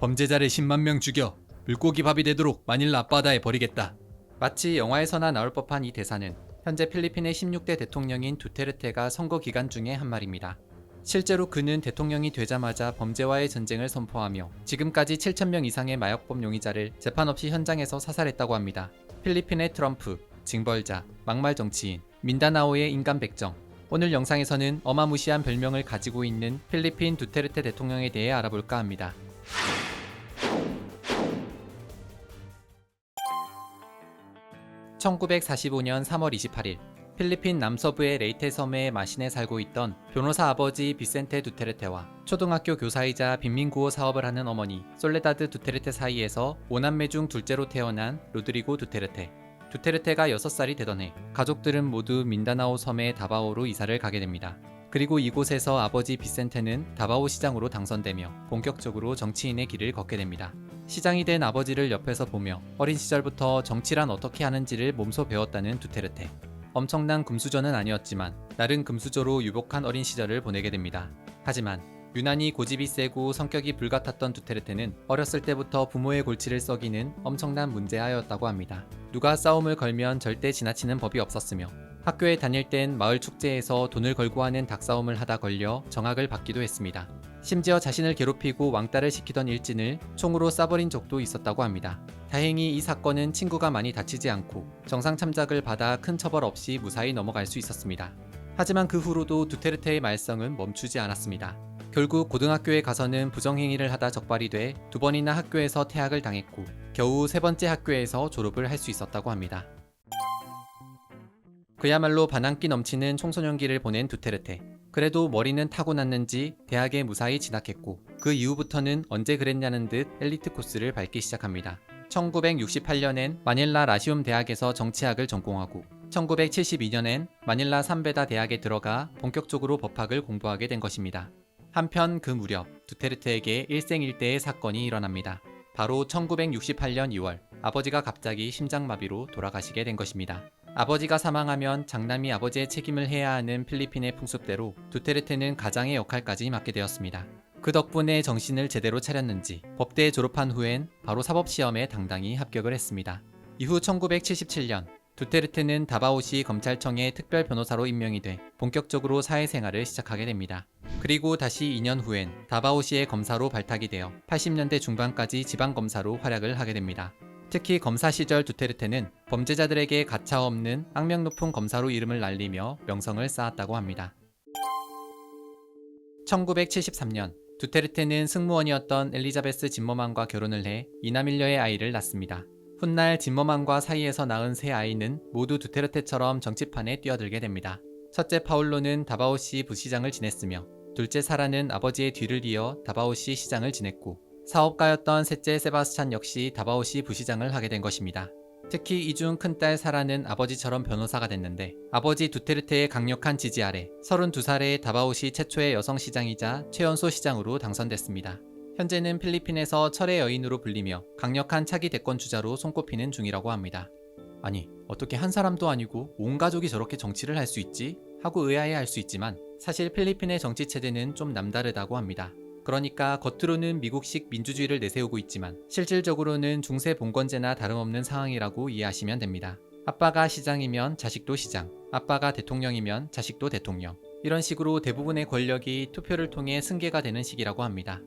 범죄자를 10만 명 죽여 물고기 밥이 되도록 마닐라 앞바다에 버리겠다. 마치 영화에서나 나올 법한 이 대사는 현재 필리핀의 16대 대통령인 두테르테가 선거 기간 중에 한 말입니다. 실제로 그는 대통령이 되자마자 범죄와의 전쟁을 선포하며 지금까지 7,000명 이상의 마약법 용의자를 재판 없이 현장에서 사살했다고 합니다. 필리핀의 트럼프, 징벌자, 막말 정치인, 민다나오의 인간 백정. 오늘 영상에서는 어마무시한 별명을 가지고 있는 필리핀 두테르테 대통령에 대해 알아볼까 합니다. (1945년 3월 28일) 필리핀 남서부의 레이테 섬의 마신에 살고 있던 변호사 아버지 비센테 두테르테와 초등학교 교사이자 빈민구호 사업을 하는 어머니 솔레다드 두테르테 사이에서 5남매 중 둘째로 태어난 로드리고 두테르테. 두테르테가 6살이 되던 해 가족들은 모두 민다나오 섬의 다바오로 이사를 가게 됩니다. 그리고 이곳에서 아버지 비센테는 다바오 시장으로 당선되며 본격적으로 정치인의 길을 걷게 됩니다. 시장이 된 아버지를 옆에서 보며 어린 시절부터 정치란 어떻게 하는지를 몸소 배웠다는 두테르테. 엄청난 금수저는 아니었지만 나름 금수저로 유복한 어린 시절을 보내게 됩니다. 하지만 유난히 고집이 세고 성격이 불같았던 두테르테는 어렸을 때부터 부모의 골치를 썩이는 엄청난 문제아였다고 합니다. 누가 싸움을 걸면 절대 지나치는 법이 없었으며 학교에 다닐 땐 마을 축제에서 돈을 걸고 하는 닭싸움을 하다 걸려 정학을 받기도 했습니다. 심지어 자신을 괴롭히고 왕따를 시키던 일진을 총으로 쏴버린 적도 있었다고 합니다. 다행히 이 사건은 친구가 많이 다치지 않고 정상 참작을 받아 큰 처벌 없이 무사히 넘어갈 수 있었습니다. 하지만 그 후로도 두테르테의 말썽은 멈추지 않았습니다. 결국 고등학교에 가서는 부정행위를 하다 적발이 돼 2번이나 학교에서 퇴학을 당했고 겨우 3번째 학교에서 졸업을 할 수 있었다고 합니다. 그야말로 반항기 넘치는 청소년기를 보낸 두테르테. 그래도 머리는 타고났는지 대학에 무사히 진학했고 그 이후부터는 언제 그랬냐는 듯 엘리트 코스를 밟기 시작합니다. 1968년엔 마닐라 라시움 대학에서 정치학을 전공하고 1972년엔 마닐라 삼베다 대학에 들어가 본격적으로 법학을 공부하게 된 것입니다. 한편 그 무렵 두테르테에게 일생일대의 사건이 일어납니다. 바로 1968년 2월 아버지가 갑자기 심장마비로 돌아가시게 된 것입니다. 아버지가 사망하면 장남이 아버지의 책임을 해야 하는 필리핀의 풍습대로 두테르테는 가장의 역할까지 맡게 되었습니다. 그 덕분에 정신을 제대로 차렸는지 법대에 졸업한 후엔 바로 사법시험에 당당히 합격을 했습니다. 이후 1977년 두테르테는 다바오시 검찰청의 특별 변호사로 임명이 돼 본격적으로 사회생활을 시작하게 됩니다. 그리고 다시 2년 후엔 다바오시의 검사로 발탁이 되어 80년대 중반까지 지방검사로 활약을 하게 됩니다. 특히 검사 시절 두테르테는 범죄자들에게 가차없는 악명 높은 검사로 이름을 날리며 명성을 쌓았다고 합니다. 1973년 두테르테는 승무원이었던 엘리자베스 짐머만과 결혼을 해 이남일녀의 아이를 낳습니다. 훗날 짐머만과 사이에서 낳은 세 아이는 모두 두테르테처럼 정치판에 뛰어들게 됩니다. 첫째 파울로는 다바오시 부시장을 지냈으며 둘째 사라는 아버지의 뒤를 이어 다바오시 시장을 지냈고 사업가였던 셋째 세바스찬 역시 다바오시 부시장을 하게 된 것입니다. 특히 이 중 큰딸 사라는 아버지처럼 변호사가 됐는데 아버지 두테르테의 강력한 지지 아래 32살의 다바오시 최초의 여성 시장이자 최연소 시장으로 당선됐습니다. 현재는 필리핀에서 철의 여인으로 불리며 강력한 차기 대권 주자로 손꼽히는 중이라고 합니다. 아니, 어떻게 한 사람도 아니고 온 가족이 저렇게 정치를 할 수 있지? 하고 의아해할 수 있지만 사실 필리핀의 정치 체제는 좀 남다르다고 합니다. 그러니까 겉으로는 미국식 민주주의를 내세우고 있지만 실질적으로는 중세 봉건제나 다름없는 상황이라고 이해하시면 됩니다. 아빠가 시장이면 자식도 시장, 아빠가 대통령이면 자식도 대통령. 이런 식으로 대부분의 권력이 투표를 통해 승계가 되는 식이라고 합니다.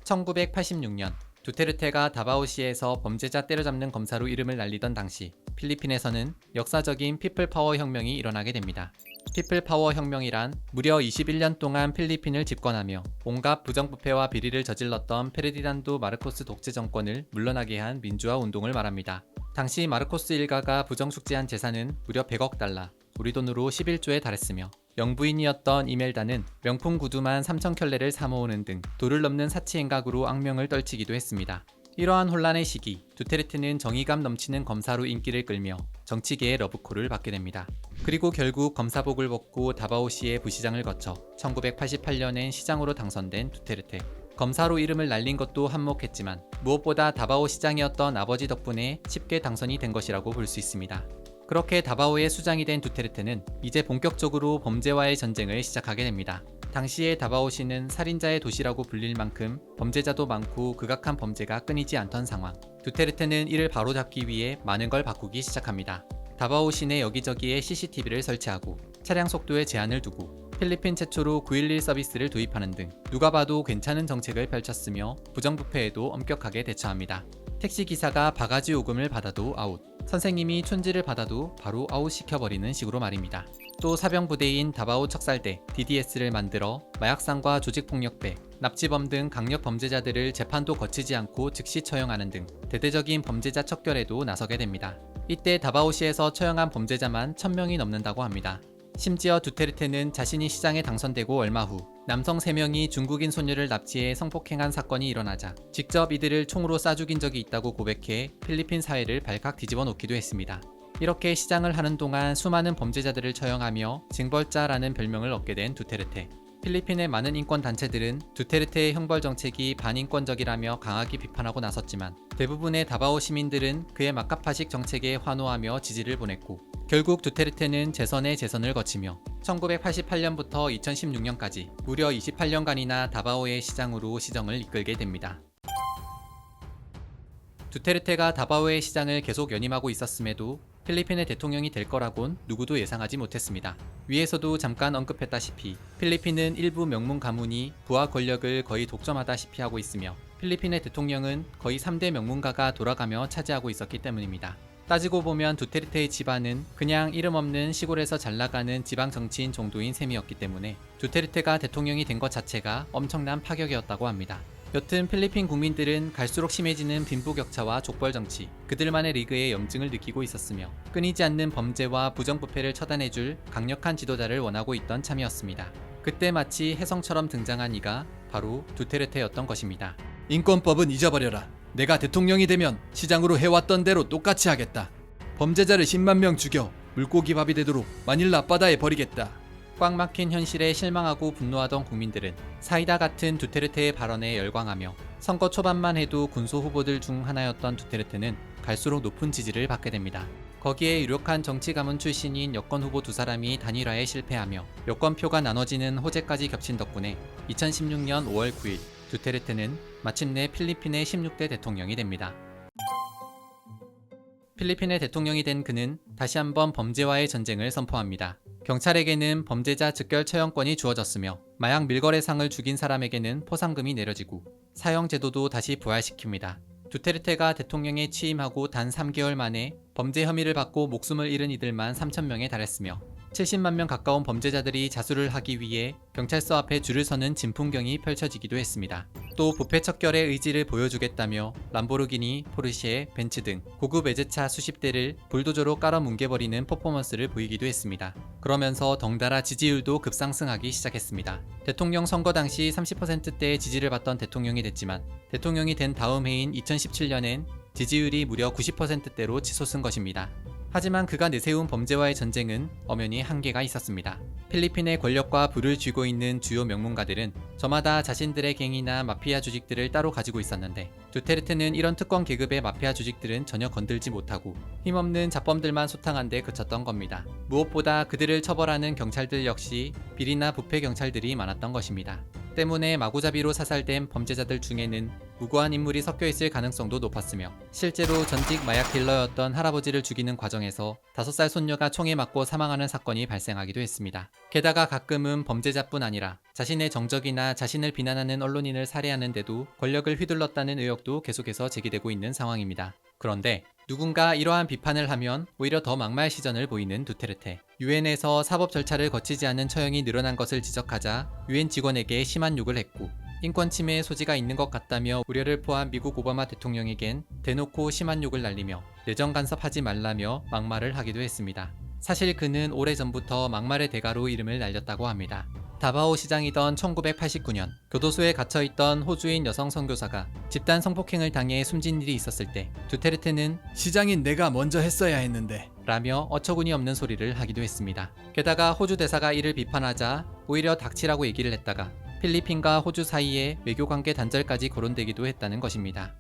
1986년 두테르테가 다바오시에서 범죄자 때려잡는 검사로 이름을 날리던 당시 필리핀에서는 역사적인 피플파워 혁명이 일어나게 됩니다. 피플파워 혁명이란 무려 21년 동안 필리핀을 집권하며 온갖 부정부패와 비리를 저질렀던 페르디난도 마르코스 독재 정권을 물러나게 한 민주화 운동을 말합니다. 당시 마르코스 일가가 부정축제한 재산은 무려 100억 달러, 우리 돈으로 11조에 달했으며 영부인이었던 이멜다는 명품 구두만 3,000켤레를 사모으는 등 도를 넘는 사치 행각으로 악명을 떨치기도 했습니다. 이러한 혼란의 시기, 두테르테는 정의감 넘치는 검사로 인기를 끌며 정치계의 러브콜을 받게 됩니다. 그리고 결국 검사복을 벗고 다바오시의 부시장을 거쳐 1988년엔 시장으로 당선된 두테르테. 검사로 이름을 날린 것도 한몫했지만 무엇보다 다바오 시장이었던 아버지 덕분에 쉽게 당선이 된 것이라고 볼 수 있습니다. 그렇게 다바오의 수장이 된 두테르테는 이제 본격적으로 범죄와의 전쟁을 시작하게 됩니다. 당시의 다바오시는 살인자의 도시라고 불릴 만큼 범죄자도 많고 극악한 범죄가 끊이지 않던 상황. 두테르테는 이를 바로잡기 위해 많은 걸 바꾸기 시작합니다. 다바오 시내 여기저기에 CCTV를 설치하고 차량 속도에 제한을 두고 필리핀 최초로 911 서비스를 도입하는 등 누가 봐도 괜찮은 정책을 펼쳤으며 부정부패에도 엄격하게 대처합니다. 택시기사가 바가지 요금을 받아도 아웃, 선생님이 촌지를 받아도 바로 아웃시켜버리는 식으로 말입니다. 또 사병부대인 다바오 척살대 DDS를 만들어 마약상과 조직폭력배, 납치범 등 강력 범죄자들을 재판도 거치지 않고 즉시 처형하는 등 대대적인 범죄자 척결에도 나서게 됩니다. 이때 다바오시에서 처형한 범죄자만 1000명이 넘는다고 합니다. 심지어 두테르테는 자신이 시장에 당선되고 얼마 후 남성 3명이 중국인 소녀를 납치해 성폭행한 사건이 일어나자 직접 이들을 총으로 쏴 죽인 적이 있다고 고백해 필리핀 사회를 발칵 뒤집어 놓기도 했습니다. 이렇게 시장을 하는 동안 수많은 범죄자들을 처형하며 징벌자라는 별명을 얻게 된 두테르테. 필리핀의 많은 인권단체들은 두테르테의 형벌 정책이 반인권적이라며 강하게 비판하고 나섰지만 대부분의 다바오 시민들은 그의 막가파식 정책에 환호하며 지지를 보냈고 결국 두테르테는 재선에 재선을 거치며 1988년부터 2016년까지 무려 28년간이나 다바오의 시장으로 시정을 이끌게 됩니다. 두테르테가 다바오의 시장을 계속 연임하고 있었음에도 필리핀의 대통령이 될 거라곤 누구도 예상하지 못했습니다. 위에서도 잠깐 언급했다시피 필리핀은 일부 명문 가문이 부와 권력을 거의 독점하다시피 하고 있으며 필리핀의 대통령은 거의 3대 명문가가 돌아가며 차지하고 있었기 때문입니다. 따지고 보면 두테르테의 집안은 그냥 이름 없는 시골에서 잘나가는 지방 정치인 정도인 셈이었기 때문에 두테르테가 대통령이 된 것 자체가 엄청난 파격이었다고 합니다. 여튼 필리핀 국민들은 갈수록 심해지는 빈부격차와 족벌정치, 그들만의 리그에 염증을 느끼고 있었으며 끊이지 않는 범죄와 부정부패를 처단해줄 강력한 지도자를 원하고 있던 참이었습니다. 그때 마치 혜성처럼 등장한 이가 바로 두테르테였던 것입니다. 인권법은 잊어버려라. 내가 대통령이 되면 시장으로 해왔던 대로 똑같이 하겠다. 범죄자를 10만 명 죽여 물고기 밥이 되도록 마닐라 앞바다에 버리겠다. 꽉 막힌 현실에 실망하고 분노하던 국민들은 사이다 같은 두테르테의 발언에 열광하며 선거 초반만 해도 군소 후보들 중 하나였던 두테르테는 갈수록 높은 지지를 받게 됩니다. 거기에 유력한 정치 가문 출신인 여권 후보 2사람이 단일화에 실패하며 여권표가 나눠지는 호재까지 겹친 덕분에 2016년 5월 9일 두테르테는 마침내 필리핀의 16대 대통령이 됩니다. 필리핀의 대통령이 된 그는 다시 한번 범죄와의 전쟁을 선포합니다. 경찰에게는 범죄자 즉결 처형권이 주어졌으며 마약 밀거래상을 죽인 사람에게는 포상금이 내려지고 사형제도도 다시 부활시킵니다. 두테르테가 대통령에 취임하고 단 3개월 만에 범죄 혐의를 받고 목숨을 잃은 이들만 3,000명에 달했으며 70만 명 가까운 범죄자들이 자수를 하기 위해 경찰서 앞에 줄을 서는 진풍경이 펼쳐지기도 했습니다. 또 부패 척결의 의지를 보여주겠다며 람보르기니, 포르쉐, 벤츠 등 고급 외제차 수십 대를 불도저로 깔아 뭉개버리는 퍼포먼스를 보이기도 했습니다. 그러면서 덩달아 지지율도 급상승하기 시작했습니다. 대통령 선거 당시 30%대의 지지를 받던 대통령이 됐지만 대통령이 된 다음 해인 2017년엔 지지율이 무려 90%대로 치솟은 것입니다. 하지만 그가 내세운 범죄와의 전쟁은 엄연히 한계가 있었습니다. 필리핀의 권력과 부를 쥐고 있는 주요 명문가들은 저마다 자신들의 갱이나 마피아 조직들을 따로 가지고 있었는데 두테르테는 이런 특권 계급의 마피아 조직들은 전혀 건들지 못하고 힘없는 잡범들만 소탕한 데 그쳤던 겁니다. 무엇보다 그들을 처벌하는 경찰들 역시 비리나 부패 경찰들이 많았던 것입니다. 때문에 마구잡이로 사살된 범죄자들 중에는 무고한 인물이 섞여 있을 가능성도 높았으며 실제로 전직 마약 딜러였던 할아버지를 죽이는 과정에서 5살 손녀가 총에 맞고 사망하는 사건이 발생하기도 했습니다. 게다가 가끔은 범죄자뿐 아니라 자신의 정적이나 자신을 비난하는 언론인을 살해하는데도 권력을 휘둘렀다는 의혹도 계속해서 제기되고 있는 상황입니다. 그런데 누군가 이러한 비판을 하면 오히려 더 막말 시전을 보이는 두테르테. 유엔에서 사법 절차를 거치지 않은 처형이 늘어난 것을 지적하자 유엔 직원에게 심한 욕을 했고 인권 침해의 소지가 있는 것 같다며 우려를 포한 미국 오바마 대통령에겐 대놓고 심한 욕을 날리며 내정 간섭하지 말라며 막말을 하기도 했습니다. 사실 그는 오래전부터 막말의 대가로 이름을 날렸다고 합니다. 다바오 시장이던 1989년 교도소에 갇혀있던 호주인 여성 선교사가 집단 성폭행을 당해 숨진 일이 있었을 때 두테르테는 시장인 내가 먼저 했어야 했는데 라며 어처구니 없는 소리를 하기도 했습니다. 게다가 호주 대사가 이를 비판하자 오히려 닥치라고 얘기를 했다가 필리핀과 호주 사이에 외교관계 단절까지 거론되기도 했다는 것입니다.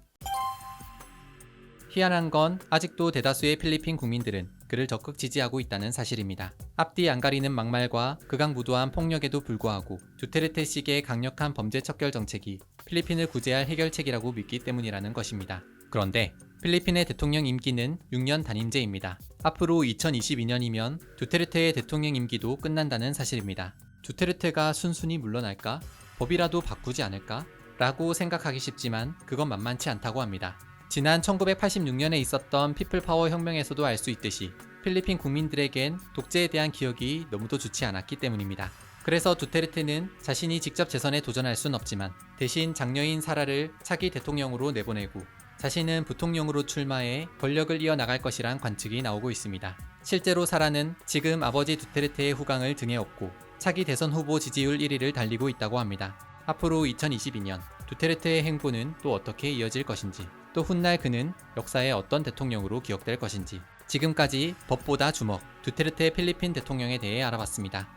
희한한 건 아직도 대다수의 필리핀 국민들은 그를 적극 지지하고 있다는 사실입니다. 앞뒤 안 가리는 막말과 극악무도한 폭력에도 불구하고 두테르테식의 강력한 범죄 척결 정책이 필리핀을 구제할 해결책이라고 믿기 때문이라는 것입니다. 그런데 필리핀의 대통령 임기는 6년 단임제입니다. 앞으로 2022년이면 두테르테의 대통령 임기도 끝난다는 사실입니다. 두테르테가 순순히 물러날까? 법이라도 바꾸지 않을까? 라고 생각하기 쉽지만 그건 만만치 않다고 합니다. 지난 1986년에 있었던 피플파워 혁명에서도 알 수 있듯이 필리핀 국민들에겐 독재에 대한 기억이 너무도 좋지 않았기 때문입니다. 그래서 두테르테는 자신이 직접 재선에 도전할 순 없지만 대신 장녀인 사라를 차기 대통령으로 내보내고 자신은 부통령으로 출마해 권력을 이어나갈 것이란 관측이 나오고 있습니다. 실제로 사라는 지금 아버지 두테르테의 후광을 등에 업고 차기 대선 후보 지지율 1위를 달리고 있다고 합니다. 앞으로 2022년 두테르테의 행보는 또 어떻게 이어질 것인지, 또 훗날 그는 역사의 어떤 대통령으로 기억될 것인지, 지금까지 법보다 주먹, 두테르테 필리핀 대통령에 대해 알아봤습니다.